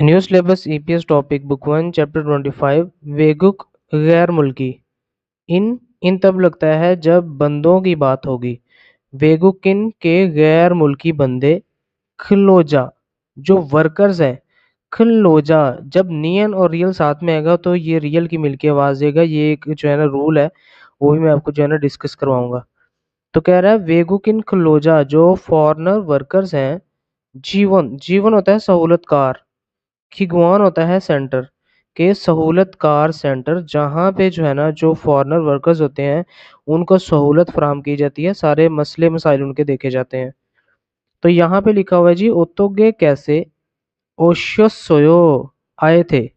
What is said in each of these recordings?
New syllabus EPS topic book 1 chapter 25 वेगुक गैर मुल्की। इन इन तब लगता है जब बंदों की बात होगी। वेगुकिन के गैर मुल्की बंदे खिलोजा जो वर्कर्स हैं। खिलोजा जब नियन और रियल साथ में आएगा तो ये रियल की मिलके आवाज देगा। ये एक जो है ना रूल है, वो भी मैं आपको जो है ना डिस्कस करवाऊंगा। तो कह रहा है वेगुकिन खिलोजा जो फॉरेनर वर्कर्स हैं। जीवन जीवन होता है सहूलतकार। खिगवान होता है सेंटर के सहूलतकार सेंटर, जहाँ पे जो है ना जो फॉरेनर वर्कर्स होते हैं उनको सहूलत फराहम की जाती है, सारे मसले मसाइल उनके देखे जाते हैं। तो यहाँ पे लिखा हुआ है जी ओतोगे कैसे ओशियो सोयो आए थे।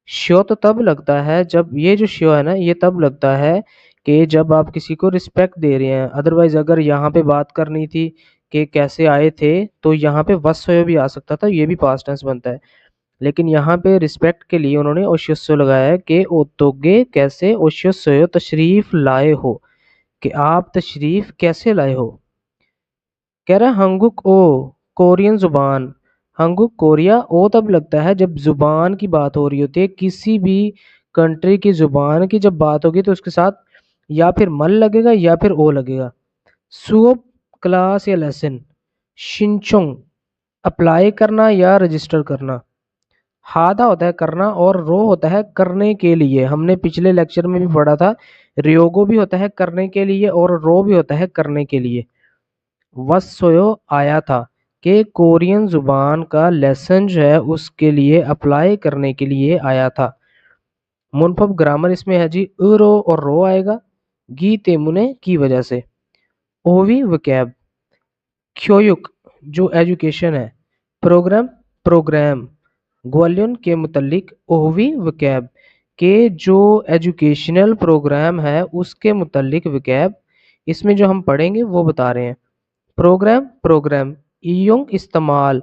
श्यो तो तब लगता है जब ये जो श्यो है ना ये तब लगता है कि जब आप किसी को रिस्पेक्ट दे रहे हैं। अदरवाइज अगर यहाँ पे बात करनी थी कि कैसे आए थे तो यहाँ पे वत्सयो भी आ सकता था, ये भी पास्ट टेंस बनता है। लेकिन यहाँ पे रिस्पेक्ट के लिए उन्होंने ओशियोसो लगाया है कि ओतोगे कैसे ओशियोसो तशरीफ लाए हो, कि आप तशरीफ कैसे लाए हो। कह रहा है हंगुक ओ कोरियन जुबान। हंगुक कोरिया ओ तब लगता है जब जुबान की बात हो रही होती है, किसी भी कंट्री की जुबान की जब बात होगी तो उसके साथ या फिर मल लगेगा या फिर ओ लगेगा। सुओ क्लास या लेसन। शिनचोंग अप्लाई करना या रजिस्टर करना। हादा होता है करना और रो होता है करने के लिए। हमने पिछले लेक्चर में भी पढ़ा था, रियोगो भी होता है करने के लिए और रो भी होता है करने के लिए। वत्सोयो आया था कि कोरियन जुबान का लेसन जो है उसके लिए अप्लाई करने के लिए आया था। मुनफब ग्रामर इसमें है जी रो और रो आएगा गी तेमुने की वजह से। ओवी वकैब क्योयुक जो एजुकेशन है। प्रोग्राम प्रोग्राम ग्वालियन के मुतल्लिक ओहवी वकैब के जो एजुकेशनल प्रोग्राम है उसके मुतल्लिक वकैब इसमें जो हम पढ़ेंगे वो बता रहे हैं। प्रोग्राम प्रोग्राम इयोंग इस्तेमाल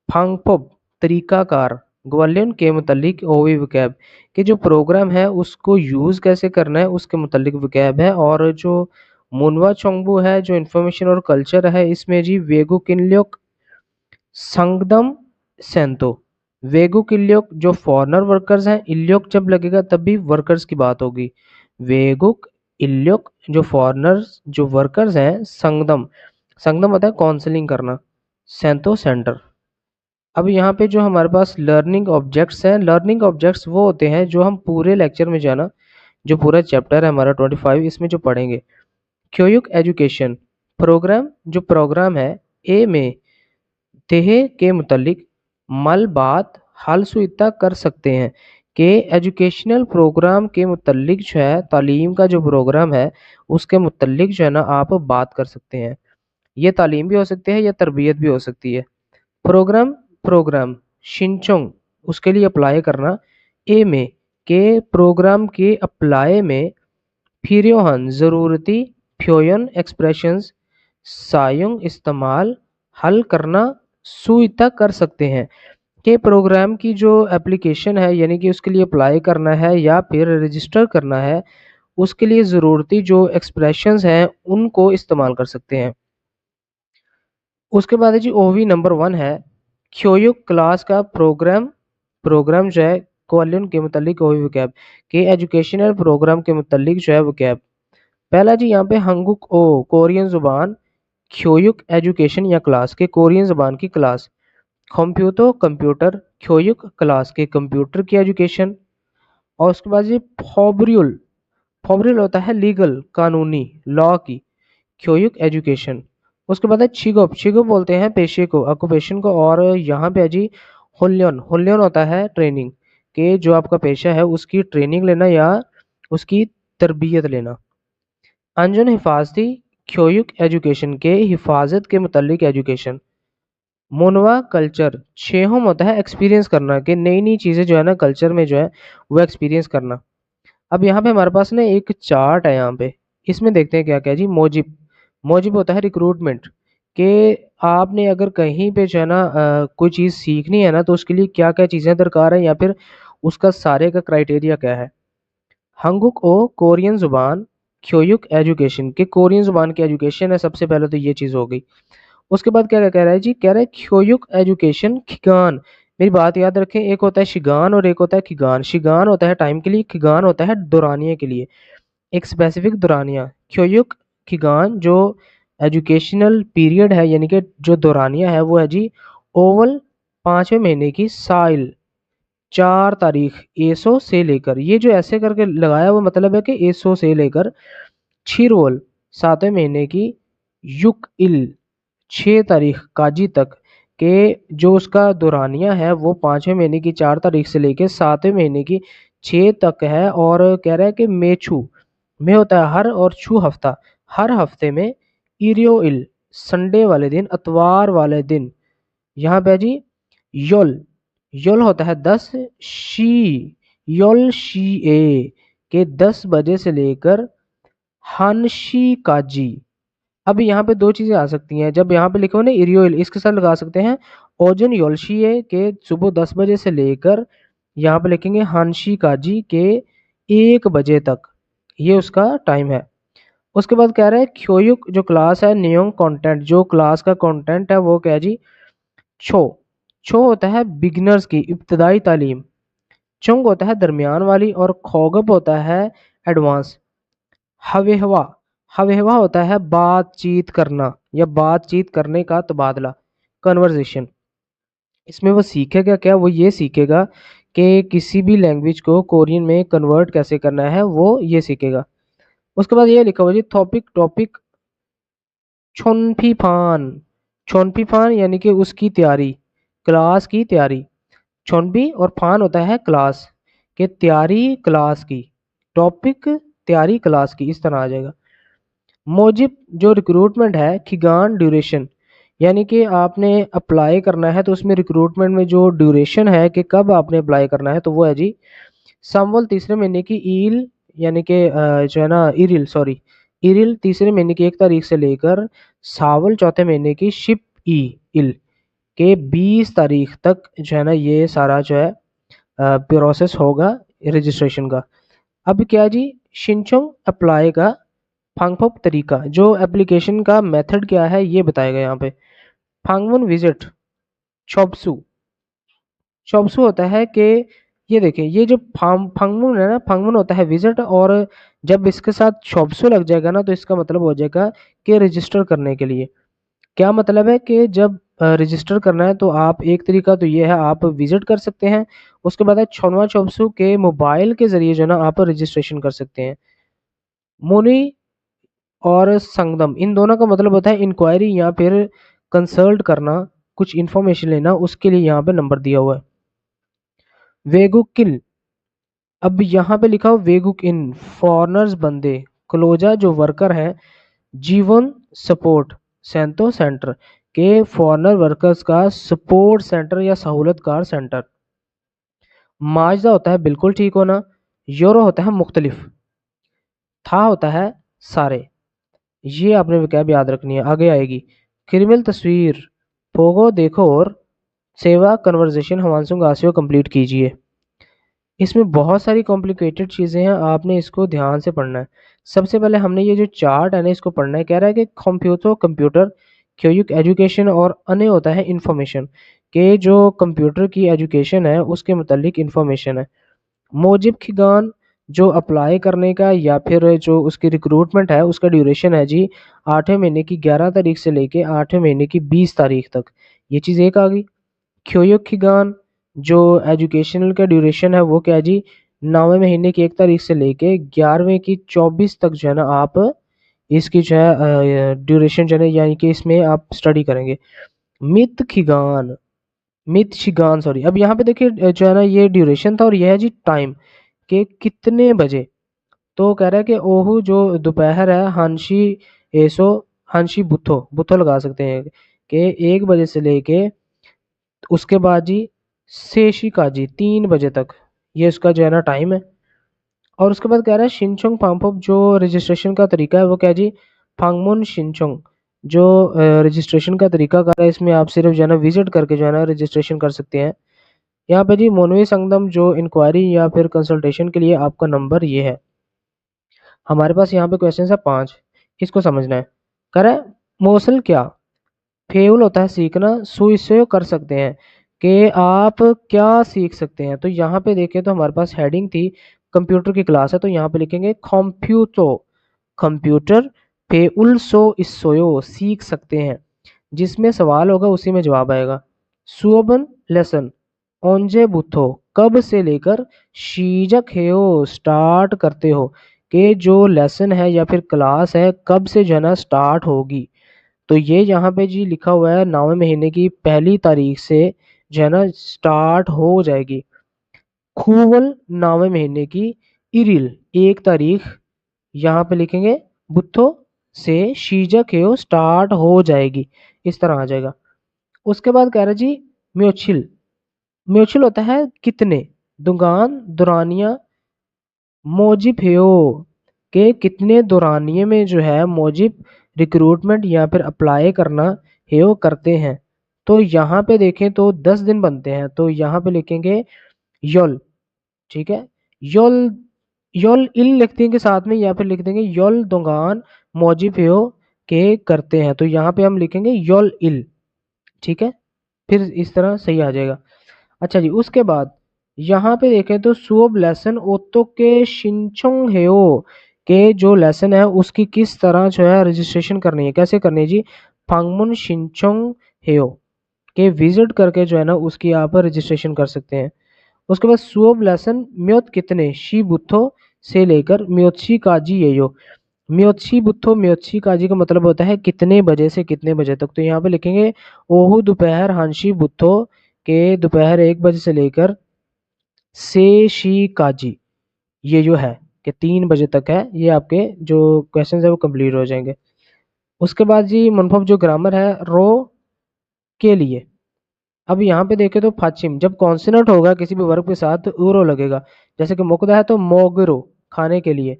फांगपोब तरीकाकार ग्वालियन के मुतल्लिक ओवी वकैब के जो प्रोग्राम है उसको यूज़ कैसे करना है उसके मुतल्लिक वकैब है। और जो मुनवा चोंगबू है जो इंफॉर्मेशन और कल्चर है इसमें जी वेगु किनल्योक संगदम सेंतो। वेगुक इल्योक जो फॉरेनर वर्कर्स हैं, इल्योक जब लगेगा तब भी वर्कर्स की बात होगी। वेगुक इल्योक जो फॉरेनर्स जो वर्कर्स हैं, संगदम संगदम होता है काउंसलिंग करना, सेंतो सेंटर। अब यहाँ पे जो हमारे पास लर्निंग ऑब्जेक्ट्स हैं, लर्निंग ऑब्जेक्ट्स वो होते हैं जो हम पूरे लेक्चर में जाना, जो पूरा चैप्टर है हमारा 25 इसमें जो पढ़ेंगे। क्योयुक एजुकेशन प्रोग्राम जो प्रोग्राम है ए में तेह के मुतल्लिक मल बात हल सुइता कर सकते हैं कि एजुकेशनल प्रोग्राम के मुतल्लिक जो है तालीम का जो प्रोग्राम है उसके मुतल्लिक जो है ना आप बात कर सकते हैं। ये तालीम भी हो सकती है या तरबियत भी हो सकती है। प्रोग्राम प्रोग्राम शिनचोंग उसके लिए अप्लाई करना ए में के प्रोग्राम के अप्लाई में फिर ज़रूरती फ्योयन एक्सप्रेशंस सायुंग इस्तेमाल हल करना सुविधा कर सकते हैं कि प्रोग्राम की जो एप्लीकेशन है यानी कि उसके लिए अप्लाई करना है या फिर रजिस्टर करना है उसके लिए ज़रूरती जो एक्सप्रेशंस हैं उनको इस्तेमाल कर सकते हैं। उसके बाद है जी ओवी नंबर 1 है क्योयुक क्लास का प्रोग्राम प्रोग्राम जो है क्वालियन के मुतालिक ओवी वकैब के एजुकेशनल प्रोग्राम के मुतालिक जो है वकैब। पहला जी यहाँ पे हंगुक ओ कोरियन ज़ुबान क्योयुक एजुकेशन या क्लास के कोरियन ज़बान की क्लास। कंप्यूटर कंप्यूटर क्योयुक क्लास के कंप्यूटर की एजुकेशन। और उसके बाद ये फॉब्रियल फॉब्रियल होता है लीगल कानूनी लॉ की क्योयुक एजुकेशन। उसके बाद है छिगोप छिगोप बोलते हैं पेशे को ऑक्यूपेशन को। और यहाँ पे है जी हुलियन हुलियन होता है ट्रेनिंग के जो आपका पेशा है उसकी ट्रेनिंग लेना या उसकी तरबियत लेना। अंजन हिफाजती क्योयुक एजुकेशन के हिफाजत के मुतल्लिक एजुकेशन। मोनवा कल्चर छेहम होता है एक्सपीरियंस करना कि नई नई चीज़ें जो है ना कल्चर में जो है वो एक्सपीरियंस करना। अब यहाँ पे हमारे पास ना एक चार्ट है यहाँ पे, इसमें देखते हैं क्या क्या जी। मोजिब मोजिब होता है रिक्रूटमेंट कि आपने अगर कहीं पे जो है ना कोई चीज़ सीखनी है ना तो उसके लिए क्या क्या चीज़ें दरकार है या फिर उसका सारे का क्राइटेरिया क्या है। हंगुक ओ कोरियन ज़ुबान क्योयुक एजुकेशन के कोरियन ज़ुबान की एजुकेशन है, सबसे पहले तो ये चीज़ हो गई। उसके बाद क्या कह रहा है जी, कह रहा है क्योयुक एजुकेशन खिगान میری بات یاد رکھیں، ایک ہوتا ہے شگان اور ایک ہوتا ہے کھگان. شگان ہوتا ہے ٹائم کے لیے، کھگان ہوتا ہے دورانیے کے لیے، ایک اسپیسیفک دورانیہ. کیویک کھگان جو ایجوکیشنل پیریڈ ہے یعنی کہ جو دورانیہ ہے وہ ہے جی اوول 5ویں مہینے کی سائل 4 تاریخ ایسو سے لے کر، یہ جو ایسے کر کے لگایا وہ مطلب ہے کہ ایسو سے لے کر چھیرول 7ویں مہینے کی یک ال 6 تاریخ کاجی تک کہ جو اس کا دورانیہ ہے وہ 5ویں مہینے کی 4 تاریخ سے لے کے 7ویں مہینے کی 6 تک ہے. اور کہہ رہا ہے کہ میچو میں ہوتا ہے ہر اور چھو ہفتہ، ہر ہفتے میں ایریو ال سنڈے والے دن، اتوار والے دن. یہاں پہ جی یول یول ہوتا ہے 10 شی یول شی اے کے 10 بجے سے لے کر ہانشی کاجی. اب یہاں پہ 2 چیزیں آ سکتی ہیں، جب یہاں پہ لکھو نا ایریول اس کے ساتھ لگا سکتے ہیں اوجن یولشیے کے صبح 10 بجے سے لے کر یہاں پہ لکھیں گے ہانشی کاجی کے 1 بجے تک، یہ اس کا ٹائم ہے. اس کے بعد کہہ رہا ہے کھیویک جو کلاس ہے نیونگ کانٹینٹ، جو کلاس کا کانٹینٹ ہے وہ کیا جی چھو ہوتا ہے بگنرز کی ابتدائی تعلیم، چنگ ہوتا ہے درمیان والی، اور کھوگپ ہوتا ہے ایڈوانس. ہویہوا ہوتا ہے بات چیت کرنا یا بات چیت کرنے کا تبادلہ، کنورزیشن. اس میں وہ سیکھے گا کیا؟ وہ یہ سیکھے گا کہ کسی بھی لینگویج کو کورین میں کنورٹ کیسے کرنا ہے، وہ یہ سیکھے گا. اس کے بعد یہ لکھا ہوا جی ٹاپک چھونپی پھان یعنی کہ اس کی تیاری، کلاس کی تیاری. چھونپی اور پھان ہوتا ہے کلاس، کہ تیاری کلاس کی، ٹاپک تیاری کلاس کی، اس طرح آ جائے گا. موجب جو ریکروٹمنٹ ہے کھگان ڈیوریشن، یعنی کہ آپ نے اپلائی کرنا ہے تو اس میں ریکروٹمنٹ میں جو ڈیوریشن ہے کہ کب آپ نے اپلائی کرنا ہے تو وہ ہے جی سمول 3 مہینے کی ایل یعنی کہ جو ہے نا ایریل 3 مہینے کی 1 تاریخ سے لے کر ساول 4 مہینے کی شپ ایل کے 20 تاریخ تک جو ہے نا یہ سارا جو ہے پروسیس ہوگا رجسٹریشن کا. اب کیا جی شنچنگ اپلائی کا پھانگپوپ طریقہ، جو اپلیکیشن کا میتھڈ کیا ہے یہ بتائے گا یہاں پہ. پھانگمن وزٹ چوبسو ہوتا ہے کہ یہ دیکھیں یہ جو پھانگمن ہے نا، پھانگمن ہوتا ہے وزٹ، اور جب اس کے ساتھ چوبسو لگ جائے گا نا تو اس کا مطلب ہو جائے گا کہ رجسٹر کرنے کے لیے. کیا مطلب ہے کہ جب رجسٹر کرنا ہے تو آپ ایک طریقہ تو یہ ہے آپ وزٹ کر سکتے ہیں، اس کے بعد ہے چھونوا چوبسو کے موبائل کے ذریعے جو ہے نا آپ رجسٹریشن کر سکتے ہیں. مونی اور سنگدم ان دونوں کا مطلب ہوتا ہے انکوائری یا پھر کنسلٹ کرنا، کچھ انفارمیشن لینا، اس کے لیے یہاں پہ نمبر دیا ہوا ہے. ویگوکل، اب یہاں پہ لکھا ہو ویگوک ان فارنرز بندے، کلوجا جو ورکر ہے، جیون سپورٹ سینتو سینٹر کے فارنر ورکرز کا سپورٹ سینٹر یا سہولت کار سینٹر. ماجدہ ہوتا ہے بالکل ٹھیک ہونا، یورو ہوتا ہے مختلف، تھا ہوتا ہے سارے. یہ آپ نے وکیب یاد رکھنی ہے، آگے آئے گی. کرمل تصویر پوگو دیکھو اور سیوا کنورزیشن ہوانسنگ آسیو کمپلیٹ کیجئے. اس میں بہت ساری کمپلیکیٹڈ چیزیں ہیں، آپ نے اس کو دھیان سے پڑھنا ہے. سب سے پہلے ہم نے یہ جو چارٹ ہے نا اس کو پڑھنا ہے. کہہ رہا ہے کہ کمپیوٹر کیویک ایجوکیشن اور انے ہوتا ہے انفارمیشن، کہ جو کمپیوٹر کی ایجوکیشن ہے اس کے متعلق انفارمیشن ہے. موجب کھگان جو اپلائی کرنے کا یا پھر جو اس کی ریکروٹمنٹ ہے اس کا ڈیوریشن ہے جی 8ویں مہینے کی 11 تاریخ سے لے کے 8ویں مہینے کی 20 تاریخ تک، یہ چیز ایک آ گئی. کھیویک کھگان جو ایجوکیشنل کا ڈیوریشن ہے وہ کیا جی 9ویں مہینے کی 1 تاریخ سے لے کے 11ویں کی 24 تک جو ہے نا آپ اس کی جو ہے ڈیوریشن جو ہے یعنی کہ اس میں آپ اسٹڈی کریں گے. مت شگان اب یہاں پہ دیکھیے جو ہے نا یہ ڈیوریشن تھا اور یہ ہے جی ٹائم کہ کتنے بجے. تو کہہ رہا ہے کہ اوہو جو دوپہر ہے ہانشی ایسو ہانشی بتھو لگا سکتے ہیں کہ 1 بجے سے لے کے اس کے بعد جی سیشی کا جی 3 بجے تک، یہ اس کا جو ہے نا ٹائم ہے. اور اس کے بعد کہہ رہا ہے شنچنگ پامپوپ جو رجسٹریشن کا طریقہ ہے وہ کیا جی پھانگمون شنچنگ جو رجسٹریشن کا طریقہ کر رہا ہے، اس میں آپ صرف جو ہے نا وزٹ کر کے جو ہے نا رجسٹریشن کر سکتے ہیں. یہاں پہ جی مونوی سنگدم جو انکوائری یا پھر کنسلٹیشن کے لیے آپ کا نمبر یہ ہے. ہمارے پاس یہاں پہ کویسچنز ہے 5، اس کو سمجھنا ہے. کر رہا ہے موصل کیا فیول ہوتا ہے سیکھنا، سو اس سے کر سکتے ہیں کہ آپ کیا سیکھ سکتے ہیں. تو یہاں پہ دیکھیں تو ہمارے پاس ہیڈنگ تھی کمپیوٹر کی کلاس ہے, تو یہاں پہ لکھیں گے کمپیوٹر پہ السو اسویو سیکھ سکتے ہیں. جس میں سوال ہوگا اسی میں جواب آئے گا. سوبن لیسن اونجے بوتھو کب سے لے کر شیجک ہیو سٹارٹ کرتے ہو, کہ جو لیسن ہے یا پھر کلاس ہے کب سے جو ہے نا سٹارٹ ہوگی. تو یہ یہاں پہ جی لکھا ہوا ہے 9ویں مہینے کی 1 تاریخ سے جو ہے نا سٹارٹ ہو جائے گی. کھوول 9ویں مہینے کی ایریل 1 تاریخ یہاں پہ لکھیں گے بتھو سے شیجک ہے سٹارٹ ہو جائے گی, اس طرح آ جائے گا. اس کے بعد کہہ رہا جی میوچل. میوچل ہوتا ہے کتنے, دگان دورانیہ موجب ہے کہ کتنے دورانیے میں جو ہے موجب ریکروٹمنٹ یا پھر اپلائی کرنا ہے وہ کرتے ہیں. تو یہاں پہ دیکھیں تو 10 دن بنتے ہیں, تو یہاں پہ لکھیں گے یول. ٹھیک ہے, یول یول ال لکھ دیں گے ساتھ میں, یا پھر لکھ دیں گے یول دگان موجب ہے کہ کرتے ہیں. تو یہاں پہ ہم لکھیں گے یول ال. ٹھیک ہے, پھر اس طرح صحیح آ جائے گا. اچھا جی, اس کے بعد یہاں پہ دیکھیں تو سوب لیسن اوتو کے شنچنگ ہیو کہ جو لیسن ہے اس کی کس طرح جو ہے رجسٹریشن کرنی ہے, کیسے کرنی ہے جی. فانگمن شنچنگ ہیو کہ وزٹ کر کے جو ہے نا اس کی آپ رجسٹریشن کر سکتے ہیں. اس کے بعد سوب لیسن میوت کتنے شی بتھو سے لے کر میوتشی کاجی یو. میوتشی بتھو میوتشی کاجی کا مطلب ہوتا ہے کتنے بجے سے کتنے بجے تک. تو یہاں پہ لکھیں گے اوہو دوپہر ہانشی بتھو کہ دوپہر 1 بجے سے لے کر سے شی کاجی, یہ جو ہے کہ 3 بجے تک ہے. یہ آپ کے جو کویشچنز ہیں وہ کمپلیٹ ہو جائیں گے. اس کے بعد جی منفرد جو گرامر ہے رو کے لیے. اب یہاں پہ دیکھیں تو پھاچم جب کانسوننٹ ہوگا کسی بھی ورب کے ساتھ اورو لگے گا, جیسے کہ مقدہ ہے تو موگرو کھانے کے لیے.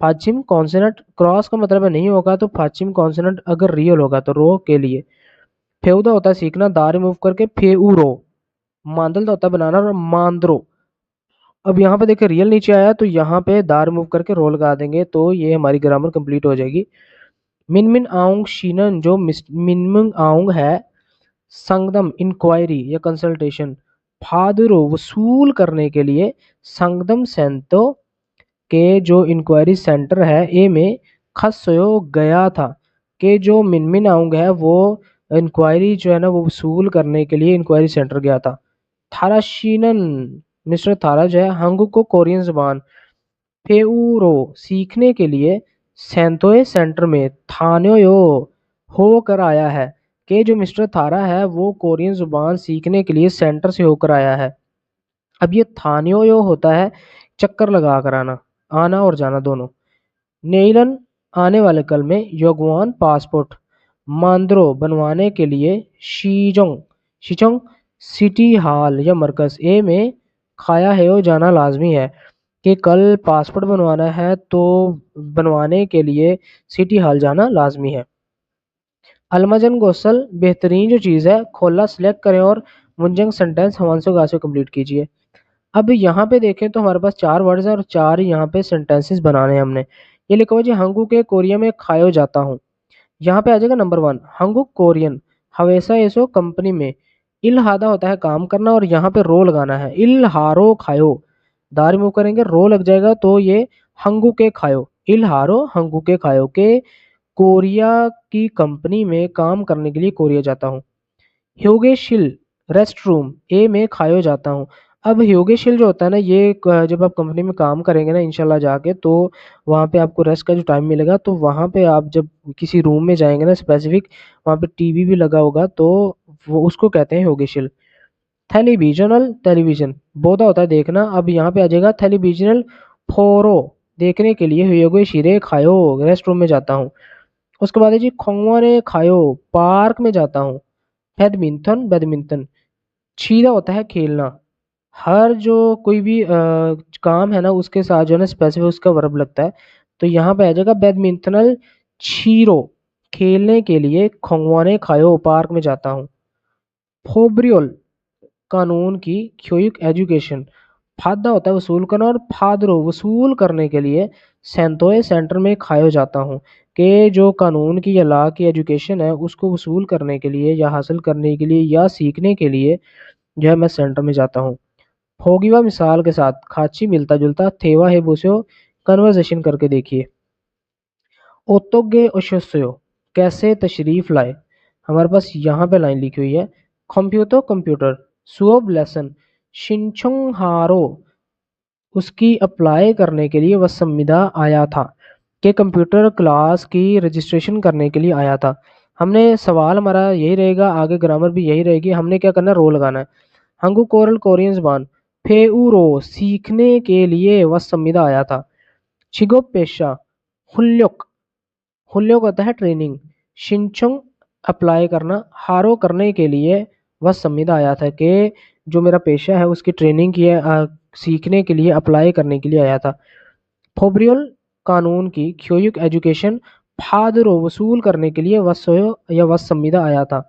پھاچم کانسوننٹ کراس کا مطلب ہے نہیں ہوگا, تو پھاچم کانسوننٹ اگر ریئل ہوگا تو رو کے لیے. فیودا ہوتا ہے سیکھنا, دار موو کر کے فیورو. ماندل ہوتا ہے بنانا, اور ماندرو. اب یہاں پہ دیکھیں ریئل نیچے آیا تو یہاں پہ دار موو کر کے رول لگا دیں گے, تو یہ ہماری گرامر کمپلیٹ ہو جائے گی. من من آؤنگ شینن جو من من آؤنگ ہے, سنگدم انکوائری یا کنسلٹیشن, پھادرو وصول کرنے کے لیے, سنگدم سینتو کہ جو انکوائری سینٹر ہے اے میں خسو گیا تھا, کہ جو من من آؤنگ ہے وہ انکوائری جو ہے نا وہ وصول کرنے کے لیے انکوائری سینٹر گیا تھا. تھارا شینن مسٹر تھارا جو ہے ہنگو کو کورین زبان, پیورو سیکھنے کے لیے, سینتوئے سینٹر میں تھانیو ہو کر آیا ہے, کہ جو مسٹر تھارا ہے وہ کورین زبان سیکھنے کے لیے سینٹر سے ہو کر آیا ہے. اب یہ تھانیو ہوتا ہے چکر لگا کر آنا, آنا اور جانا دونوں. نیلن آنے والے کل میں, یوگوان پاسپورٹ, ماندرو بنوانے کے لیے, شیچنگ سٹی ہال یا مرکز اے میں کھایا ہے جانا لازمی ہے, کہ کل پاسپورٹ بنوانا ہے تو بنوانے کے لیے سٹی ہال جانا لازمی ہے. المجن گوسل بہترین جو چیز ہے, کھولا سلیکٹ کریں اور منجنگ سینٹینس ہمانسو گا سے کمپلیٹ کیجئے. اب یہاں پہ دیکھیں تو ہمارے پاس 4 ورڈز ہیں اور 4 یہاں پہ سینٹینسز بنانے ہیں ہم نے. یہ لکھا ہوا جی ہنگو کے کوریا میں کھایا جاتا ہوں. یہاں پہ آ جائے گا نمبر 1 ہنگو کورین ہویسا ایسو کمپنی میں. الہادا ہوتا ہے کام کرنا, اور یہاں پہ رو لگانا ہے, الہارو کھایو, دار موو کریں گے رو لگ جائے گا, تو یہ ہنگو کے کھایو, الہارو ہنگو کے کھایو کہ کوریا کی کمپنی میں کام کرنے کے لیے کوریا جاتا ہوں. ہیوگے شل ریسٹ روم اے میں کھایو جاتا ہوں. اب ہیوگے شل جو ہوتا ہے نا, یہ جب آپ کمپنی میں کام کریں گے نا انشاءاللہ جا کے, تو وہاں پہ آپ کو ریسٹ کا جو ٹائم ملے گا, تو وہاں پہ آپ جب کسی روم میں جائیں گے نا اسپیسیفک, وہاں پہ ٹی وی بھی لگا ہوگا, تو وہ اس کو کہتے ہیں ہیوگے شل. ٹیلی ویژنل ٹیلی ویژن بودا ہوتا ہے دیکھنا. اب یہاں پہ آ جائے گا ٹیلی ویژنل فورو دیکھنے کے لیے, ہیوگے شیرے کھایو ریسٹ روم میں جاتا ہوں. اس کے بعد ہے جی کھونگوانے کھایو پارک میں جاتا ہوں. بیڈمنٹن چھیدا ہوتا ہے کھیلنا. ہر جو کوئی بھی کام ہے نا اس کے ساتھ جو ہے نا اسپیسیفک اس کا ورب لگتا ہے, تو یہاں پہ آ جائے گا بیڈمنٹنل چھیرو کھیلنے کے لیے, کھونگوانے کھایو پارک میں جاتا ہوں. پھوبریول قانون کی کیوک ایجوکیشن, پھادا ہوتا ہے وصول کرنا, اور پھادرو وصول کرنے کے لیے, سینتوئے سینٹر میں کھایو جاتا ہوں, کہ جو قانون کی یا لا کی ایجوکیشن ہے اس کو وصول کرنے کے لیے یا حاصل کرنے کے لیے یا سیکھنے کے لیے जो है मैं सेंटर में जाता हूँ। होगीवा मिसाल के साथ खाची मिलता जुलता थेवा है बुसेओ कन्वर्सेशन करके देखिए। ओतोगे ओशोसयो कैसे तशरीफ लाए, हमारे पास यहाँ पे लाइन लिखी हुई है। कंप्यूटर कंप्यूटर सुओब लेसन शिनचुंग हारो उसकी अप्लाई करने के लिए वह संविदा आया था, कि कंप्यूटर क्लास की रजिस्ट्रेशन करने के लिए आया था। हमने सवाल हमारा यही रहेगा, आगे ग्रामर भी यही रहेगी, हमने क्या करना है, रोल लगाना है। हंगू कोरल कोरियन जबान फेउरो सीखने के लिए वह संविदा आया था। छिगो पेशा हुल्योक, हुल्योक होता है ट्रेनिंग, शिनचुंग अप्लाई करना, हारो करने के लिए वह संविदा आया था, कि जो मेरा पेशा है उसकी ट्रेनिंग की है, सीखने के लिए अप्लाई करने के लिए आया था। फोब्रियल कानून की क्योयुक एजुकेशन फादरो वसूल करने के लिए वसोयो या वह संविदा आया था।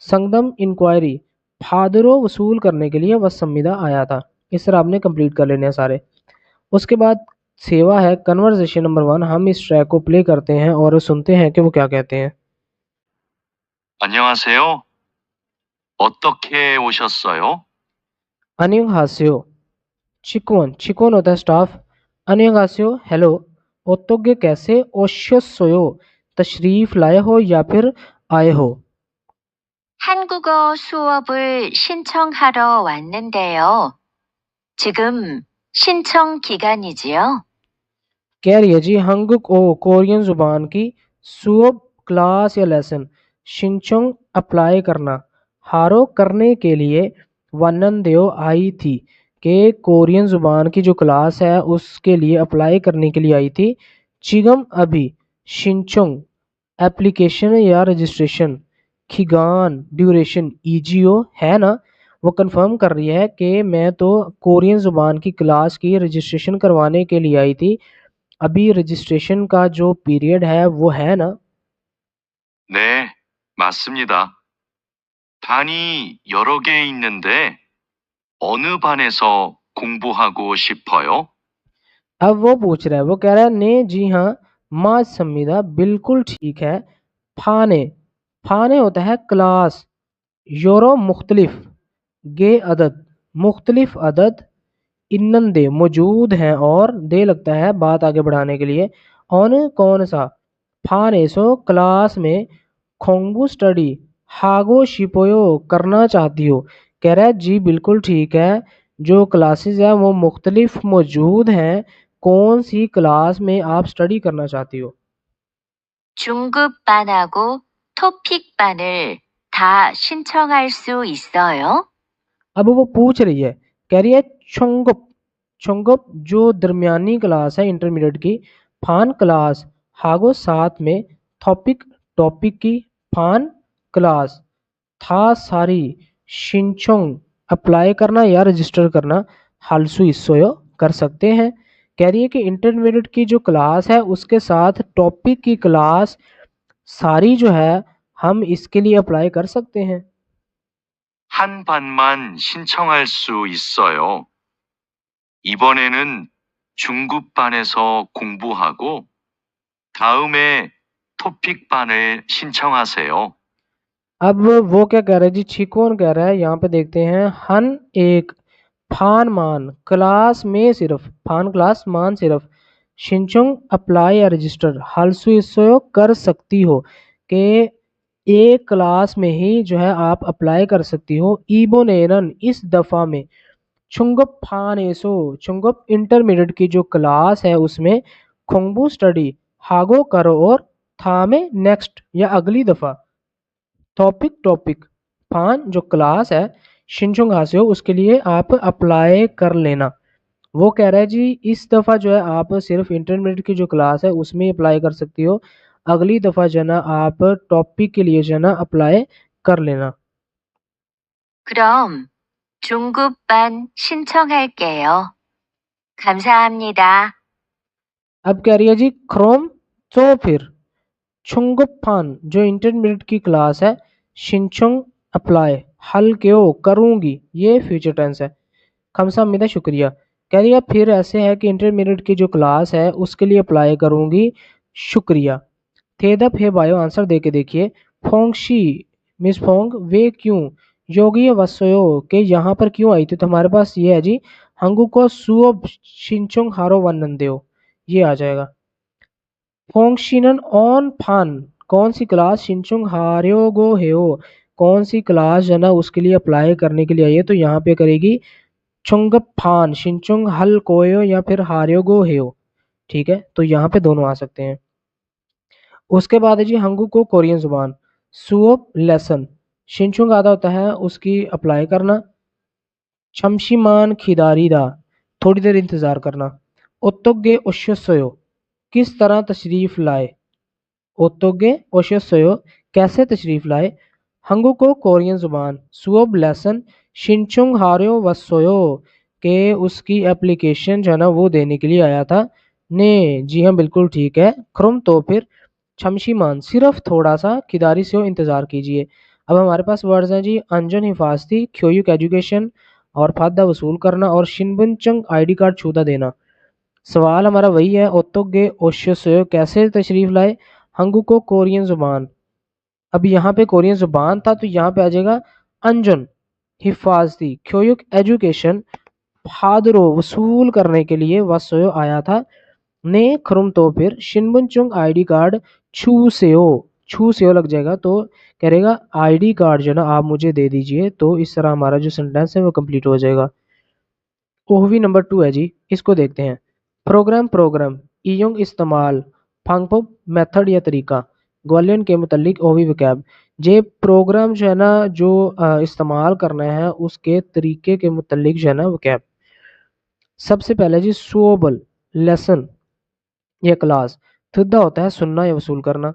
संगदम इंक्वायरी फादरो वसूल करने के लिए वह संविदा आया था। इस तरह आपने कंप्लीट कर लेने हैं सारे। उसके बाद सेवा है कन्वर्सेशन नंबर 1। हम इस ट्रैक को प्ले करते हैं और सुनते हैं कि वो क्या कहते हैं। 안녕하세요. 어떻게 오셨어요? 안녕하세요 चिकवन, चिकवन होता है स्टाफ। 안녕하세요 हेलो, ओतोगे कैसे, ओशोसोयो तशरीफ लाए हो या फिर आए हो। 한국어 수업을 신청하러 왔는데요. 지금 신청 기간이지요? कह रही है जी हंगुक ओ कोरियन जुबान की सुब क्लास या लेसन, शिनचोंग अप्लाई करना, हारो करने के लिए, वनन देओ आई थी, कि कोरियन जुबान की जो क्लास है उसके लिए अप्लाई करने के लिए आई थी। चिगम अभी, शिनचोंग एप्लीकेशन या रजिस्ट्रेशन, खिगान ड्यूरेशन, ईजीओ है ना, वो कंफर्म कर रही है कि मैं तो कोरियन जुबान की क्लास की रजिस्ट्रेशन करवाने के लिए आई थी, अभी रजिस्ट्रेशन का जो पीरियड है वो है ना। 네, 맞습니다. 반이 여러 개 있는데 어느 반에서 공부하고 싶어요? अब वो पूछ रहा है, वो कह रहा है ने जी हाँ, माँ संविदा बिल्कुल ठीक है। फाने, फाने होता है क्लास, यूरो मुख्तलिफ, गे अदद, मुख्तलिफ अदद, इन्नन दे मौजूद हैं, और दे लगता है बात आगे बढ़ाने के लिए। ऑन कौन सा, फाने सो क्लास में, खोंगबू स्टडी, हागो शिपोयो करना चाहती हो। कह रहा है जी बिल्कुल ठीक है, जो क्लासेस है वो मुख्तलिफ मौजूद हैं, कौन सी क्लास में आप स्टडी करना चाहती हो। 중급반하고 토픽반을 다 신청할 수 있어요? अब वो पूछ रही है, कह रही है चुंगप, चुंगप जो दरमियानी क्लास है इंटरमीडिएट की, फान क्लास, हागो साथ में, टॉपिक टॉपिक की, फान क्लास, था सारी, शिनचोंग अप्लाई करना या रजिस्टर करना, हालसू इसोयो कर सकते हैं। कह रही है कि इंटरमीडिएट की जो क्लास है उसके साथ टॉपिक की क्लास सारी जो है हम इसके लिए अप्लाई कर सकते हैं। 한 반만 신청할 수 있어요. 이번에는 중급반에서 공부하고 다음에 토픽반을 신청하세요. अब वो क्या कह रहा है जी, छिकोन कह रहा है, यहाँ पे देखते हैं, हन एक, फान मान क्लास में सिर्फ, फान क्लास मान सिर्फ, शिनचुंग अप्लाई या रजिस्टर, हालसु इसो कर सकती हो, कि एक क्लास में ही जो है आप अप्लाई कर सकती हो। ईबोनेरन इस दफ़ा में, चुंगप फान एसो, चुंगप इंटरमीडिएट की जो क्लास है उसमें, खोंगबू स्टडी, हागो करो, और था में नेक्स्ट या अगली दफ़ा, टॉपिक टॉपिक, फान जो क्लास है, शिनचुंग हासियो उसके लिए आप अप्लाई कर लेना। वो कह रहा है जी इस दफ़ा जो है आप सिर्फ इंटरमीडिएट की जो क्लास है उसमें अप्लाई कर सकती हो, अगली दफ़ा जो है ना आप टॉपिक के लिए जो है ना अप्लाई कर लेना। 그럼 중급반 신청할게요. 감사합니다. अब कह रही है जी क्रोम, तो फिर छुंगुपान जो इंटरमीडिएट की क्लास है, शिनचुंग अप्लाई, हल क्यों करूंगी, ये फ्यूचर टेंस है। खमसामिदा शुक्रिया, कह रही है फिर ऐसे है कि इंटरमीडिएट की जो क्लास है उसके लिए अप्लाई करूंगी, शुक्रिया। थेदप है बायो आंसर दे के देखिए। फोंगशी मिस फोंग वे क्यों योगी वत्सयो के यहाँ पर क्यों आई थी, तो हमारे पास ये है जी हंगू को सुओ शिनचुंग हारो वनंदेओ, ये आ जाएगा। फोंगशिनन ऑन फान कौन सी क्लास शिनचुंग हार्यो गो हेओ, कौन सी क्लास जो है ना उसके लिए अप्लाई करने के लिए आई है, तो यहाँ पे करेगी चुंगप फान शिनचुंग हल कोयो या फिर हार्यो गो हेओ। ठीक है, तो यहाँ पे दोनों आ सकते हैं। उसके बाद है जी हंगू को कोरियन जुबान सुओप लेसन शिनचुंग आधा होता है उसकी अप्लाई करना, शमशीमान खिदारीदा थोड़ी देर इंतजार करना, ओतोगे ओशोसोयो किस तरह तशरीफ लाए, ओतोगे ओशोसोयो कैसे तशरीफ लाए, हंगू को कोरियन जुबान सुओब लेसन शिनचुंग हार्यो वसोयो के उसकी एप्लीकेशन जो है ना वो देने के लिए आया था ने, जी हाँ बिल्कुल ठीक है। ख्रुम तो फिर शमशीमान सिर्फ थोड़ा सा, खिदारी से हो इंतजार कीजिए। अब हमारे पास वर्ड्स हैं जी अंजन हिफाजती, ख्योयुक एजुकेशन और फादा वसूल करना, और शिनबुनचंग आईडी कार्ड छूता देना। सवाल हमारा वही है, ओतोगे ओशोसोयो कैसे तशरीफ लाए, हंगू को कोरियन जुबान। अब यहाँ पे कोरियन जुबान था तो यहाँ पे आ जाएगा अंजन हिफाजती, ख्योयुक एजुकेशन, फादरो वसूल करने के लिए वसोयो आया था ने, खरुम तो फिर शिनबुनचुंग आईडी कार्ड छू सेओ लग जाएगा, तो करेगा आईडी कार्ड जो ना आप मुझे दे दीजिए। तो इस तरह हमारा जो सेंटेंस है वो कंप्लीट हो जाएगा। ओहवी नंबर 2 है जी, इसको देखते हैं। प्रोग्राम इयोंग इस्तेमाल, फांगपो मेथड या तरीका, ग्वालियन के मुतल्लिक ओहवी वकैब। जे प्रोग्राम जो है ना जो इस्तेमाल करना है उसके तरीके के मुतल्लिक जो है ना वकैब। सबसे पहले जी सुओबल लेसन या क्लास, थुद्दा होता है सुनना या वसूल करना,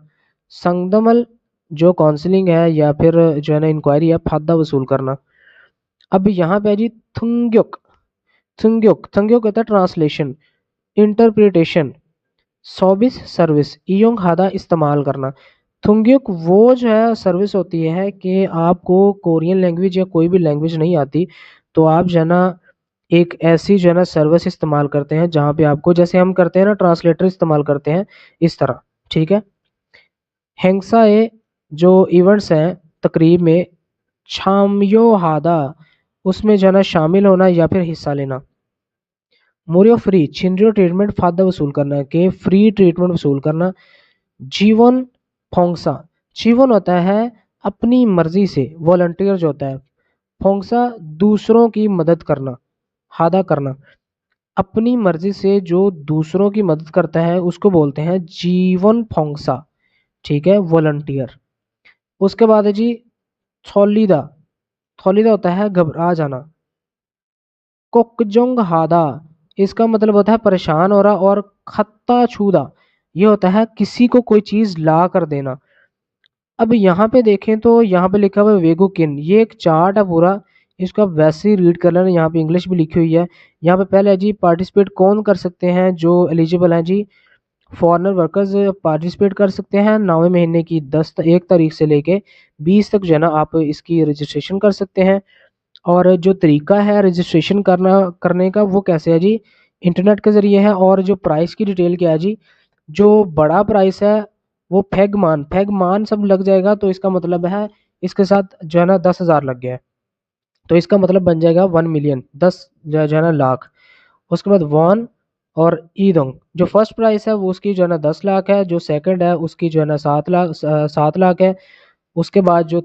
संगदमल जो काउंसलिंग है या फिर जो है ना इंक्वायरी है, फादा वसूल करना। अब यहाँ पे है जी थुंग्युक, थुंग्युक होता है ट्रांसलेशन, इंटरप्रिटेशन, सॉबिस सर्विस, इयोंग हादा इस्तेमाल करना। थुंग्युक वो जो है सर्विस होती है कि आपको कोरियन लैंग्वेज या कोई भी लैंग्वेज नहीं आती तो आप जो है ना एक ऐसी जो है ना सर्विस इस्तेमाल करते हैं जहाँ पे आपको, जैसे हम करते हैं ना ट्रांसलेटर इस्तेमाल करते हैं इस तरह। ठीक है, हेंगसा ए जो इवेंट्स हैं तकरीब में, छामयो हादा उसमें जो है ना शामिल होना या फिर हिस्सा लेना। मोरियो फ्री छिनरियो ट्रीटमेंट फायदा वसूल करना के फ्री ट्रीटमेंट वसूल करना। जीवन फोंगसा, जीवन होता है अपनी मर्जी से, वॉलंटियर जो होता है। फोंगसा दूसरों की मदद करना, हादा करना, अपनी मर्जी से जो दूसरों की मदद करता है उसको बोलते हैं जीवन फोंगसा। ठीक है, वॉलंटियर। उसके बाद है जी थौलीदा, थौलीदा होता है घबरा जाना। कोकजोंग हादा इसका मतलब होता है परेशान हो रहा, और खत्ता छूदा ये होता है किसी को कोई चीज ला कर देना। अब यहाँ पे देखें तो यहाँ पे लिखा हुआ है वेगुकिन, ये एक चार्ट है पूरा, इसको आप वैसे ही रीड कर लेना, यहाँ पे इंग्लिश भी लिखी हुई है। यहाँ पे पहले है जी पार्टिसिपेट कौन कर सकते हैं, जो एलिजिबल हैं जी फॉरेनर वर्कर्स पार्टिसिपेट कर सकते हैं। 9वें महीने की 1 तारीख से लेके 20 तक जो है ना आप इसकी रजिस्ट्रेशन कर सकते हैं। और जो तरीका है रजिस्ट्रेशन करने का वो कैसे है जी, इंटरनेट के ज़रिए है। और जो प्राइस की डिटेल क्या है जी, जो बड़ा प्राइस है वो फैगमान सब लग जाएगा, तो इसका मतलब है इसके साथ जो है ना 10,000 लग गया है, तो इसका मतलब बन जाएगा 1 मिलियन, 10 जो है ना लाख। उसके बाद वॉन और ईदोंग, जो फर्स्ट प्राइस है वो उसकी जो है ना 10 लाख है, जो सेकंड है उसकी जो है ना 7 लाख है। उसके बाद जो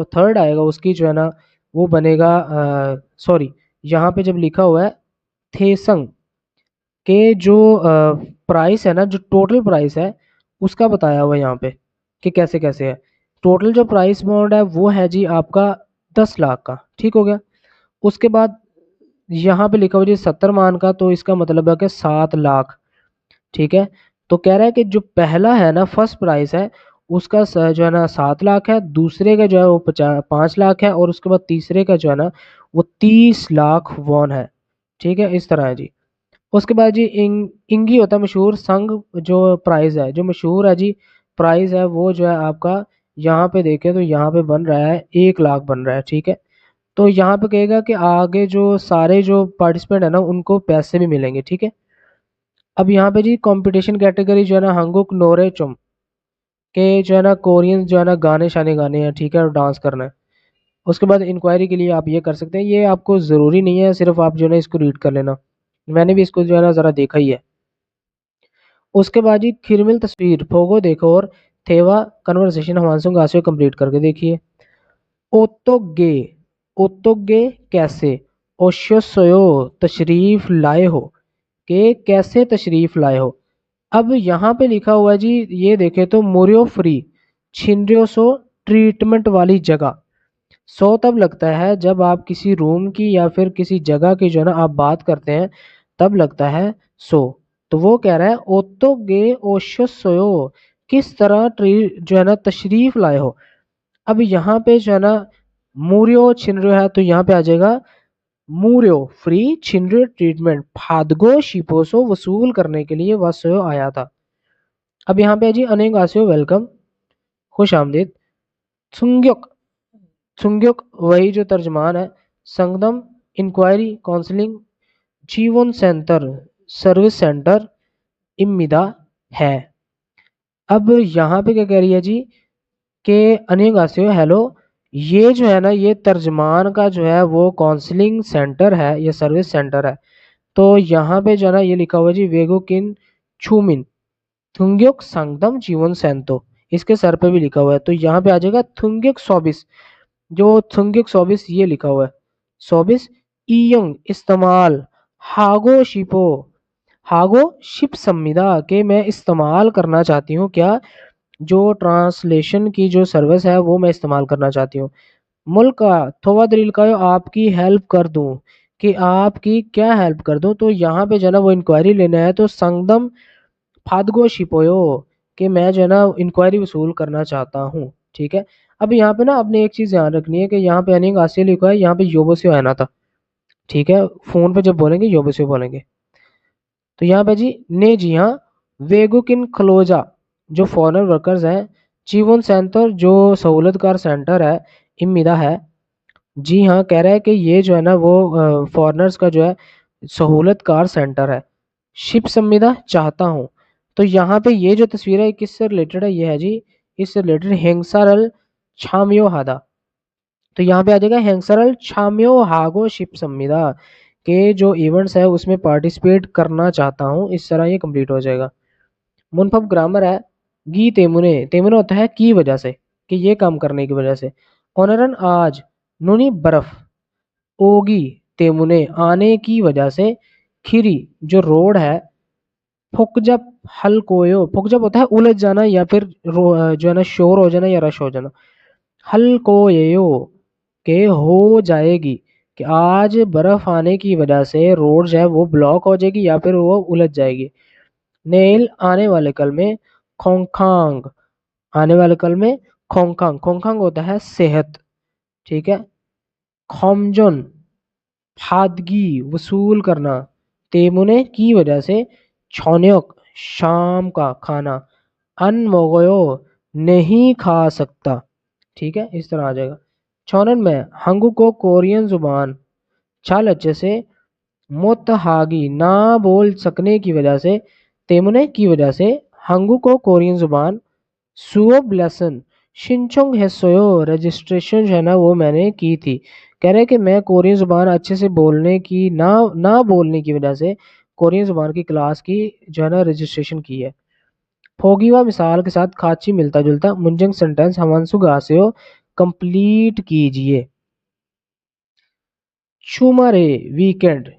थर्ड आएगा उसकी जो है ना वो बनेगा, सॉरी यहाँ पे जब लिखा हुआ है थेसंग के जो प्राइस है ना, जो टोटल प्राइस है उसका बताया हुआ है यहाँ पे कि कैसे कैसे है। टोटल जो प्राइस बॉन्ड है वो है जी आपका 10 लाख का, ठीक हो गया। उसके बाद यहाँ पे लिखा हुआ जी 70 मान का, तो इसका मतलब है कि 7 लाख। ठीक है, तो कह रहा है कि जो पहला है ना फर्स्ट प्राइस है उसका जो है ना 7 लाख है, दूसरे का जो है वो 5 लाख है, और उसके बाद तीसरे का जो है ना वो 30 लाख वॉन है। ठीक है, इस तरह है जी। उसके बाद जी इंगी होता है मशहूर, संग जो प्राइस है, जो मशहूर है जी प्राइस है वो जो है आपका यहाँ पे देखें तो यहाँ पे बन रहा है 1 लाख बन रहा है। ठीक है, तो यहाँ पे कहेगा कि आगे जो सारे जो पार्टिसिपेंट है ना उनको पैसे भी मिलेंगे। ठीक है, अब यहाँ पे जी कंपटीशन कैटेगरी जो है ना हंगुक नोरे चुम के जो है ना कोरियन जो है ना गाने शाने गाने हैं, ठीक है, और डांस करना है। उसके बाद इंक्वायरी के लिए आप ये कर सकते हैं, ये आपको ज़रूरी नहीं है, सिर्फ आप जो है ना इसको रीड कर लेना, मैंने भी इसको जो है ना ज़रा देखा ही है। उसके बाद जी खिरमिल तस्वीर फोगो देखो और थेवा कन्वर्सेशन हमांसुंग गासियो कंप्लीट करके देखिए। ओतोगे ओतोगे कैसे, ओशो सोयो तशरीफ लाए हो, के कैसे तशरीफ लाए हो। अब यहाँ पे लिखा हुआ है जी, ये देखे तो मोरियो फ्री छिनरियो सो ट्रीटमेंट वाली जगह। सो तब लगता है जब आप किसी रूम की या फिर किसी जगह की जो है ना आप बात करते हैं, तब लगता है सो। तो वो कह रहा है ओतो गे ओशो सोयो, किस तरह ट्री जो है ना तशरीफ लाए हो। अब यहाँ पे जो है ना मूरियो छिनरियो है, तो यहाँ पे आ जाएगा मूरियो फ्री छिनरियो ट्रीटमेंट फादगो शिपोसो वसूल करने के लिए वसयो आया था। अब यहाँ पे है जी अनेगासियो वेलकम, खुश आमदीद। सुंग्योक सुंग्योक वही जो तर्जमान है, संगदम इंक्वायरी काउंसलिंग, जीवन सेंटर सर्विस सेंटर, इम्मिदा है। अब यहाँ पे क्या कह रही है जी कि अनेगासियो हेलो, ये जो है ना ये तर्जमान का जो है वो काउंसलिंग सेंटर है, ये सर्विस सेंटर है। तो यहाँ पे जो है ना ये लिखा हुआ है जी वेगो किन छूमिन थुंग्योक संगदम जीवन सेंतो, इसके सर पे भी लिखा हुआ है, तो यहाँ पे आ जाएगा थुंग्योक सोबिस, जो थुंग्योक सोबिस ये लिखा हुआ है। सोबिस ईयंग इस्तेमाल, हागो शिपो हागो शिप संविदा के मैं इस्तेमाल करना चाहती हूँ, क्या जो ट्रांसलेशन की जो सर्विस है वो मैं इस्तेमाल करना चाहती हूँ। मुल्क का थोड़ा दलील का आपकी हेल्प कर दूं, कि आपकी क्या हेल्प कर दूं। तो यहाँ पे जो है ना वो इंक्वायरी लेना है, तो संगदम फादगो शिपोयो कि मैं जो है ना इंक्वायरी वसूल करना चाहता हूँ। ठीक है, अब यहाँ पे ना आपने एक चीज़ ध्यान रखनी है कि यहाँ पे अनिंग आसिया लिखा है, यहाँ पे योबोसियो आना था। ठीक है, फोन पे जब बोलेंगे योबोसियो बोलेंगे। तो यहाँ पे जी ने जी हाँ वेगुकिन क्लोजा जो फॉरेन वर्कर्स हैं, जीवन सेंटर जो सहूलतकार सेंटर है, इम्मीदा है। जी हाँ, कह रहा है कि ये जो है ना वो फॉरेनर्स का जो है सहूलतकार सेंटर है। शिप संविदा चाहता हूँ। तो यहाँ पे ये जो तस्वीर है किससे रिलेटेड है, ये है जी इससे रिलेटेड हेंगसारल छामियो हादा। तो यहाँ पे आ जाएगा हेंगसारल छामियो हागो शिप संविदा के जो इवेंट्स है उसमें पार्टिसिपेट करना चाहता हूँ, इस तरह ये कंप्लीट हो जाएगा। मुनफब ग्रामर है गी तेमुने, तेमुने होता है की वजह से, कि ये काम करने की वजह से। ऑनरन आज नुनी बर्फ, ओगी तेमुने आने की वजह से, खीरी जो रोड है, फुकजब हलकोयो, फुकजब होता है उलझ जाना या फिर जो है ना शोर हो जाना या रश हो जाना। हलकोयो के हो जाएगी, कि आज बर्फ आने की वजह से रोड जो है वो ब्लॉक हो जाएगी या फिर वो उलझ जाएगी। नेल आने वाले कल में, खोंगखांग आने वाले कल में, खोंगखांग खोंगखांग होता है सेहत। ठीक है, खोमजन फादगी वसूल करना, तेमुने की वजह से, छौन्योक शाम का खाना, अनमोगयो नहीं खा सकता। ठीक है, इस तरह आ जाएगा। छौनन में हंगू को कोरियन जुबान छाल अच्छे से, मोतहागी ना बोल सकने की वजह से, तेमुने की वजह से, हंगू को कोरियन जुबान, सुओ ब्लेसन शिनचोंग हेसोयो रजिस्ट्रेशन जो है ना वो मैंने की थी। कह रहे हैं कि मैं कोरियन जुबान अच्छे से बोलने की ना बोलने की वजह से कोरियन जुबान की क्लास की जो है ना रजिस्ट्रेशन की है। फोगीवा मिसाल के साथ खाची मिलता जुलता मुंजंग सेंटेंस हमांसु गासेयो कंप्लीट कीजिए। छुमारे वीकेंड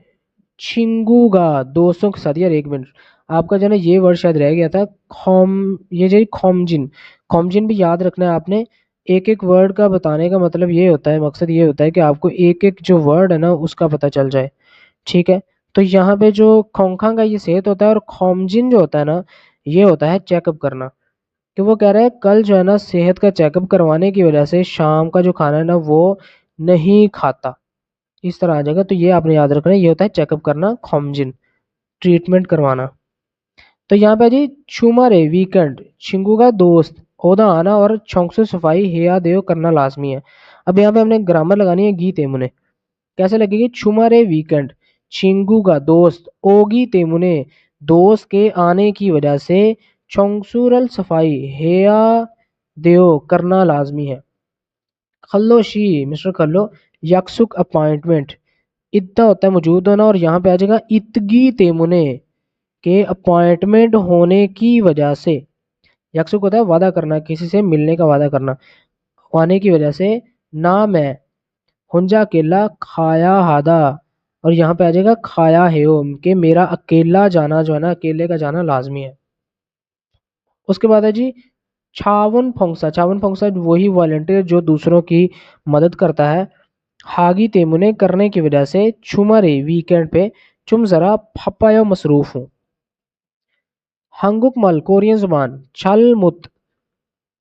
छिंगूगा दोस्तों के साथ। यार एक मिनट, आपका जो है ना ये वर्ड शायद रह गया था, खोम, ये जो खोमजिन, खोमजिन भी याद रखना है आपने। एक एक वर्ड का बताने का मतलब ये होता है, मकसद ये होता है कि आपको एक एक जो वर्ड है ना उसका पता चल जाए। ठीक है, तो यहाँ पे जो खोंखा का ये सेहत होता है और खोमजिन जो होता है ना ये होता है चेकअप करना। कि वो कह रहा है कल जो है ना सेहत का चेकअप करवाने की वजह से शाम का जो खाना है ना वो नहीं खाता, इस तरह आ जाएगा। तो ये आपने याद रखना है, ये होता है चेकअप करना, खोमजिन ट्रीटमेंट करवाना। तो यहाँ पे जी छुमारे वीकेंड छिंगू का दोस्त ओदा आना और छोंकसु सफाई हेया देव करना लाजमी है। अब यहाँ पे हमने ग्रामर लगानी है गी तेमुने। कैसे लगेगी, छुमारे वीकेंड छिंगू का दोस्त ओगी तेमुने दोस्त के आने की वजह से छोंगसुरल सफाई हेया देव करना लाजमी है। खल्लोशी मिस्टर खल्लो यकसुक अपॉइंटमेंट इतना होता है मौजूद होना और यहाँ पे आ जाएगा इतगी तेमुने के अपॉइंटमेंट होने की वजह से यकसुक होता है वादा करना किसी से मिलने का वादा करना होने की वजह से ना मैं हुंजा अकेला खाया हादा और यहाँ पे आ जाएगा खाया हेओ कि मेरा अकेला जाना जो है ना अकेले का जाना लाजमी है। उसके बाद है जी छावन फोंगसा वही वॉलंटियर जो दूसरों की मदद करता है। हागी तेमुने करने की वजह से छुमारे वीकेंड पे चुम जरा फप्पायो मसरूफ हूँ। हंगुक मल कोरियन जुबान छल मुत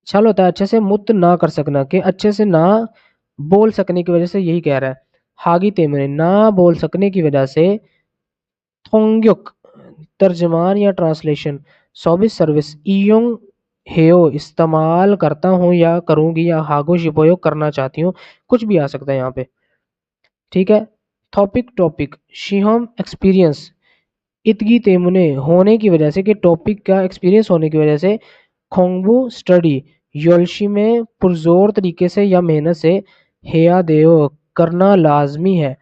छल होता है अच्छे से मुत ना कर सकना कि अच्छे से ना बोल सकने की वजह से यही कह रहा है। हागी तेमुने ना बोल सकने की वजह से थोंग्युक तर्जमान या ट्रांसलेशन सर्विस सर्विस इयोंग हेयो इस्तेमाल करता हूँ या करूंगी या हागो उपयोग करना चाहती हूँ कुछ भी आ सकता है यहाँ पे। ठीक है टॉपिक शिहम एक्सपीरियंस इतगी तेमुने होने की वजह से कि टॉपिक का एक्सपीरियंस होने की वजह से खोंगबू स्टडी योलशी में पुरजोर तरीके से या मेहनत से हेया देओ करना लाजमी है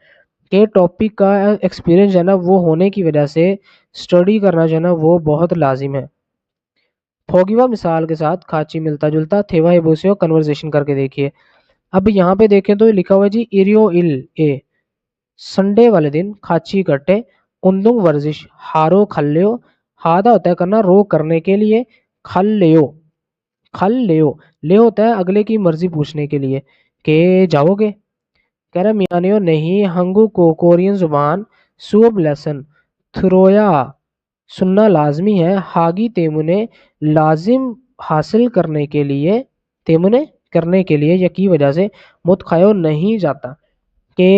कि टॉपिक का एक्सपीरियंस जो है ना वो होने की वजह से स्टडी करना जो है ना वो बहुत लाजिम है। फोगिवा मिसाल के साथ खाची मिलता जुलता थेवा हेबोसियो कन्वर्सेशन करके देखिए। अब यहाँ पे देखें तो लिखा हुआ है जी इरियो इल ए संडे वाले दिन खाची कट्टे उन्दुंग वर्जिश हारो खल्लेओ हादा होता है करना रो करने के लिए खल ले होता है अगले की मर्जी पूछने के लिए के जाओगे कह रहा मियानियो नहीं हंगू को कोरियन जुबान सुब लेसन थ्रोया सुनना लाजमी है हागी तेमुने लाजिम हासिल करने के लिए तेमुने करने के लिए या की वजह से मुतखायो नहीं जाता कि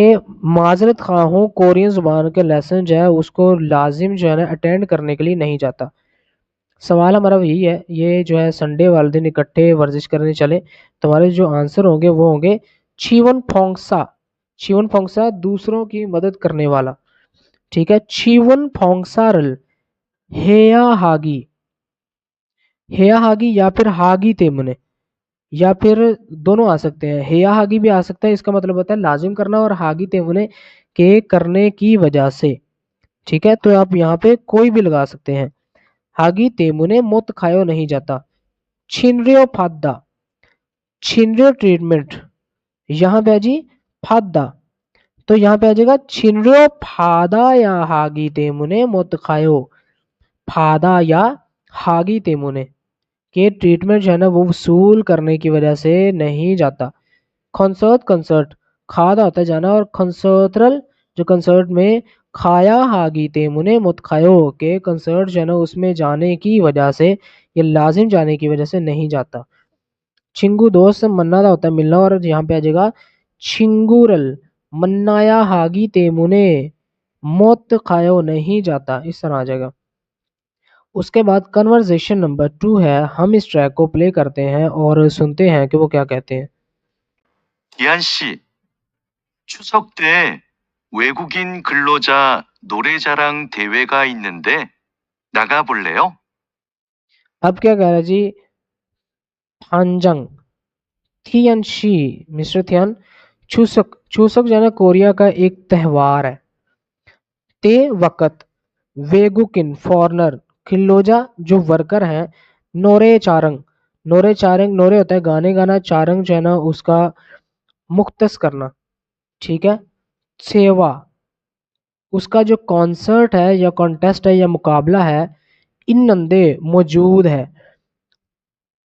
माजरत खा हूँ कोरियन जुबान के लेसन जो है उसको लाजिम जो है ना अटेंड करने के लिए नहीं जाता। सवाल हमारा यही है ये जो है संडे वाले दिन इकट्ठे वर्जिश करने चले तुम्हारे जो आंसर होंगे वो होंगे छीवन फोंगसा दूसरों की मदद करने वाला। ठीक है छीवन फोंगसा रल हेया हागी या फिर हागी तेमुने या फिर दोनों आ सकते हैं हेया हागी भी आ सकता है इसका मतलब होता है लाजिम करना और हागी तेमुने के करने की वजह से। ठीक है तो आप यहाँ पे कोई भी लगा सकते हैं। हागी तेमुने मुत खायो नहीं जाता छिनरियो फादा छिनरियो ट्रीटमेंट यहाँ पे है जी फादा तो यहाँ पे आ जाएगा छिनरियो फादा या हागी तेमुने मुत खायो फादा या हागी तेमुने के ट्रीटमेंट जो है ना वो वसूल करने की वजह से नहीं जाता। कंसर्ट खादा होता है जाना और कंसर्टरल जो कंसर्ट में खाया हागी तेमुने मुत खायो के कंसर्ट जो है ना उसमें जाने की वजह से या लाजिम जाने की वजह से नहीं जाता। छिंगू दोस्त मन्ना का होता है मिलना और यहाँ पे आ जाएगा छिंगूरल मन्नाया हागी तेमुने मोत खायो नहीं जाता इस तरह आ जाएगा। उसके बाद कन्वर्सेशन नंबर 2 है हम इस ट्रैक को प्ले करते हैं और सुनते हैं कि वो क्या कहते हैं। 기한 씨, 추석 때 외국인 근로자 노래자랑 대회가 있는데 나가볼래요? अब क्या कह रहा है जी थानजंग थियन शी मिस्टर थियन चूसक जो है ना कोरिया का एक त्यौहार है। ते वक़्त वेगुकिन फॉरनर खिल्लोजा जो वर्कर हैं नोरे चारंग नोरे होता है गाने गाना चारंग जो है ना उसका मुख्तस करना। ठीक है सेवा उसका जो कॉन्सर्ट है या कॉन्टेस्ट है या मुकाबला है इन नंदे मौजूद है।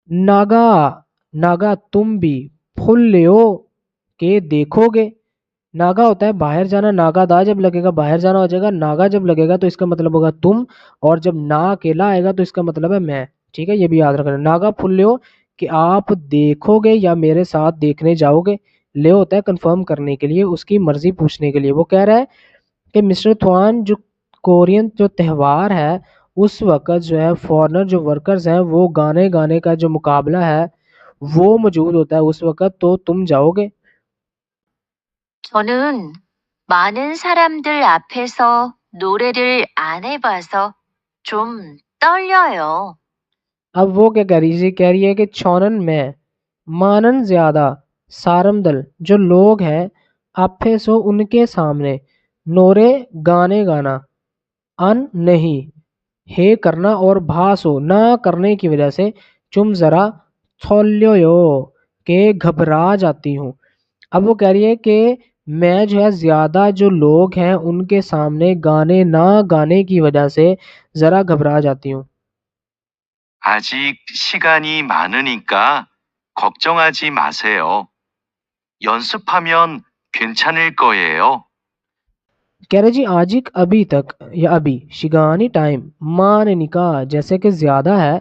नागा तुम भी फुल लियो के देखोगे। नागा होता है बाहर जाना नागा दा जब लगेगा बाहर जाना हो जाएगा नागा जब लगेगा तो इसका मतलब होगा तुम और जब ना अकेला आएगा तो इसका मतलब है मैं। ठीक है ये भी याद रखना नागा फुल लियो कि आप देखोगे या मेरे साथ देखने जाओगे। ले होता है कंफर्म करने के लिए उसकी मर्जी पूछने के लिए वो कह रहा है कि मिस्टर थवान जो कोरियन जो त्यौहार है उस वक्त जो है फॉरनर जो वर्कर्स हैं वो गाने गाने का जो मुकाबला है वो मौजूद होता है उस वक्त तो तुम जाओगे। 저는 많은 사람들 앞에서 노래를 안 해봐서 좀 떨려요. अब वो क्या कह रही है कि छौनन में मानन ज्यादा सारमदल जो लोग हैं आपे सो उनके सामने नोरे गाने गाना अन नहीं हे करना और भासो ना करने की वजह से तुम जरा थोल्यो के घबरा जाती हूँ। अब वो कह रही है कि मैं जो है ज्यादा जो लोग हैं उनके सामने गाने ना गाने की वजह से जरा घबरा जाती हूँ। 아직 시간이 많으니까 걱정하지 마세요. 연습하면 괜찮을 거예요. कह रहे जी आजिक अभी तक या अभी शिगानी टाइम मान निका जैसे कि ज्यादा है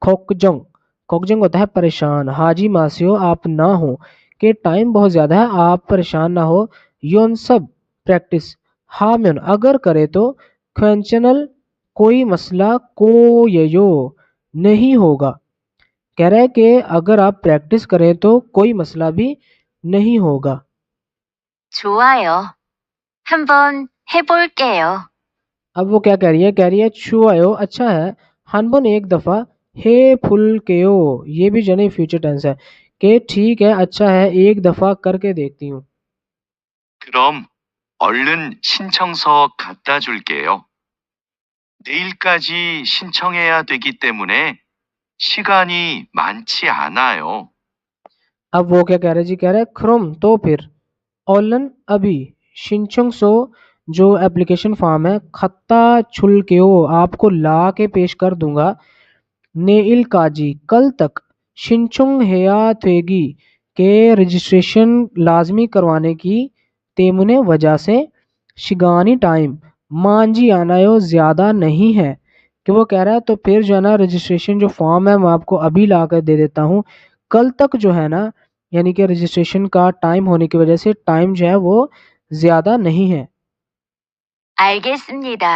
खोकजंग खोकजंग होता है परेशान हाजी मासियो आप ना हो कि टाइम बहुत ज्यादा है आप परेशान ना हो योन सब प्रैक्टिस हाम्योन अगर करे तो क्वेंचनल कोई मसला को यो नहीं होगा। कह रहा है कि अगर आप प्रैक्टिस करें तो कोई मसला भी नहीं होगा। 좋아요. 한번 해볼게요. अब वो क्या कह रही है छुआयो अच्छा है हनबन एक दफा हे फुल केओ ये भी जने फ्यूचर टेंस है कि ठीक है अच्छा है एक दफा करके देखती हूँ। 그럼 얼른 신청서 갖다 줄게요. 내일까지 신청해야 되기 때문에 시간이 많지 않아요. अब वो क्या कह रहे जी कह रहे ख्रुम तो फिर ओलन अभी शिनचंग सो जो एप्लीकेशन फॉर्म है खत्ता छुल केओ आपको ला के पेश कर दूंगा। नेइल काजी कल तक शिनचुंग हेया थेगी के रजिस्ट्रेशन लाजमी करवाने की तेमुने वजह से शिगानी टाइम मांझी आनायो ज्यादा नहीं है कि वो कह रहा है तो फिर जो है ना रजिस्ट्रेशन जो फॉर्म है मैं आपको अभी ला कर दे देता हूँ कल तक जो है ना यानी कि रजिस्ट्रेशन का टाइम होने की वजह से टाइम जो है वो ज्यादा नहीं है। 알겠습니다.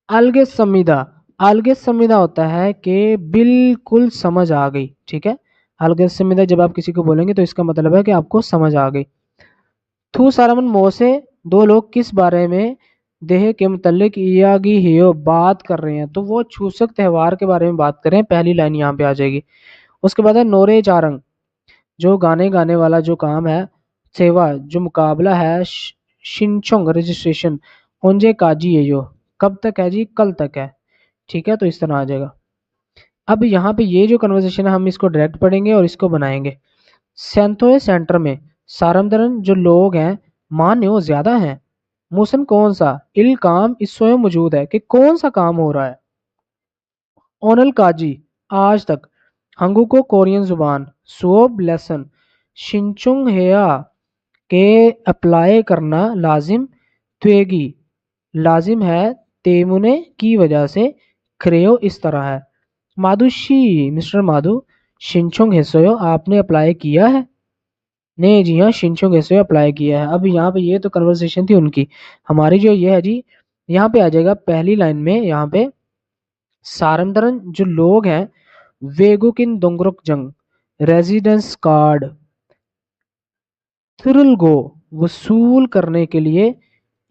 अलगे संविदा अलगे संविदा होता है कि बिल्कुल समझ आ गई ठीक है। अलगे संविदा जब आप किसी को बोलेंगे तो इसका मतलब है कि आपको समझ आ गई। थू सारामन मोह से दो लोग किस बारे में देह के मुतल्लिक यागी हियो बात कर रहे हैं तो वो छूसक त्योहार के बारे में बात कर रहे हैं पहली लाइन यहाँ पे आ जाएगी। उसके बाद है नोरे चारंग जो गाने गाने वाला जो काम है सेवा जो मुकाबला है शिनचोंग रजिस्ट्रेशन ओंजे काजी है यो कब तक है जी कल तक है ठीक है तो इस तरह आ जाएगा। अब यहाँ पे ये जो कन्वर्सेशन है हम इसको डायरेक्ट पढ़ेंगे और इसको बनाएंगे। सेंथोए सेंटर में सारमदरन जो लोग हैं मान वो ज्यादा हैं मूसन कौन सा इल काम इस स्वयं मौजूद है कि कौन सा काम हो रहा है। ओनल काजी आज तक हंगू को कोरियन जुबान सोब लेसन शिनचुंग हेया के अप्लाई करना लाजिम त्वेगी लाजिम है तेमुने की वजह से क्रेयो इस तरह है। माधुशी मिस्टर माधु शिनचुंग हेसोयो आपने अप्लाई किया है। नहीं जी हाँ शिनचुंग हेसोयो अप्लाई किया है। अब यहाँ पे ये तो कन्वर्सेशन थी उनकी हमारी जो ये है जी यहाँ पे आ जाएगा पहली लाइन में यहाँ पे सारमदरन जो लोग हैं वेगुकिन दोंगरुक जंग रेजिडेंस कार्ड थुरुलगो वसूल करने के लिए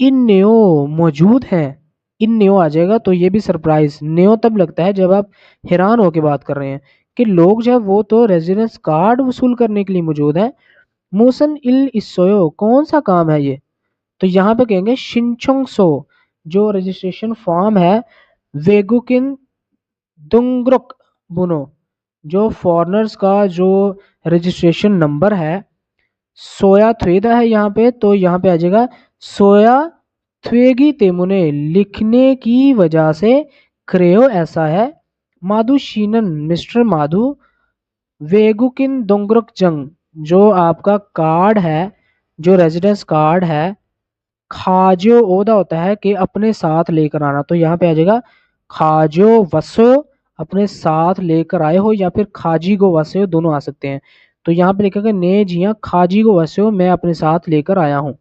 इन नेओ मौजूद हैं। इन नेओ आ जाएगा तो ये भी सरप्राइज नेओ तब लगता है जब आप हैरान होकर बात कर रहे हैं कि लोग जो है वो तो रेजिडेंस कार्ड वसूल करने के लिए मौजूद है। मूसन इल इसोयो कौन सा काम है ये तो यहाँ पे कहेंगे शिनचोंग सो जो रजिस्ट्रेशन फॉर्म है वेगुकिन दुंग्रुक बुनो जो फॉरनर्स का जो रजिस्ट्रेशन नंबर है सोया थ्वेदा है यहाँ पे तो यहाँ पे आ जाएगा सोया थ्वेगी तेमुने लिखने की वजह से क्रेयो ऐसा है। माधु शीनन मिस्टर माधु वेगुकिन दोंगरुक जंग जो आपका कार्ड है जो रेजिडेंस कार्ड है खाजो ओदा होता है कि अपने साथ लेकर आना तो यहाँ पे आ जाएगा खाजो वसो अपने साथ लेकर आए हो या फिर खाजी गो वसो दोनों आ सकते हैं तो यहाँ पे लिखेगा ने जी हाँ खाजी गो वसो मैं अपने साथ लेकर आया हूँ।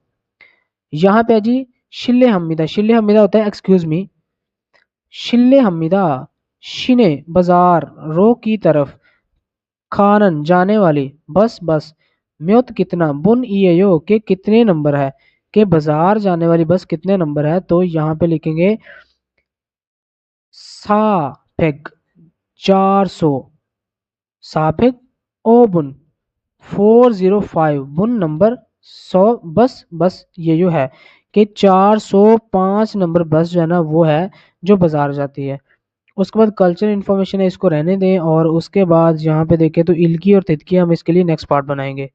यहाँ पे जी शिल्ले हमीदा होता है एक्सक्यूज मी शिल्ले हमीदा शिने बाजार रो की तरफ खानन जाने वाली बस बस म्योत कितना बुन ईयो के कितने नंबर है कि बाजार जाने वाली बस कितने नंबर है तो यहाँ पे लिखेंगे साफेग 400 साफेग ओबुन 405 ون نمبر 100 بس یہ جو ہے کہ 405 نمبر بس جو ہے نا وہ ہے جو بازار جاتی ہے. اس کے بعد کلچر انفارمیشن ہے، اس کو رہنے دیں. اور اس کے بعد یہاں پہ دیکھیں تو الکی اور تدکی ہم اس کے لیے نیکسٹ پارٹ بنائیں گے.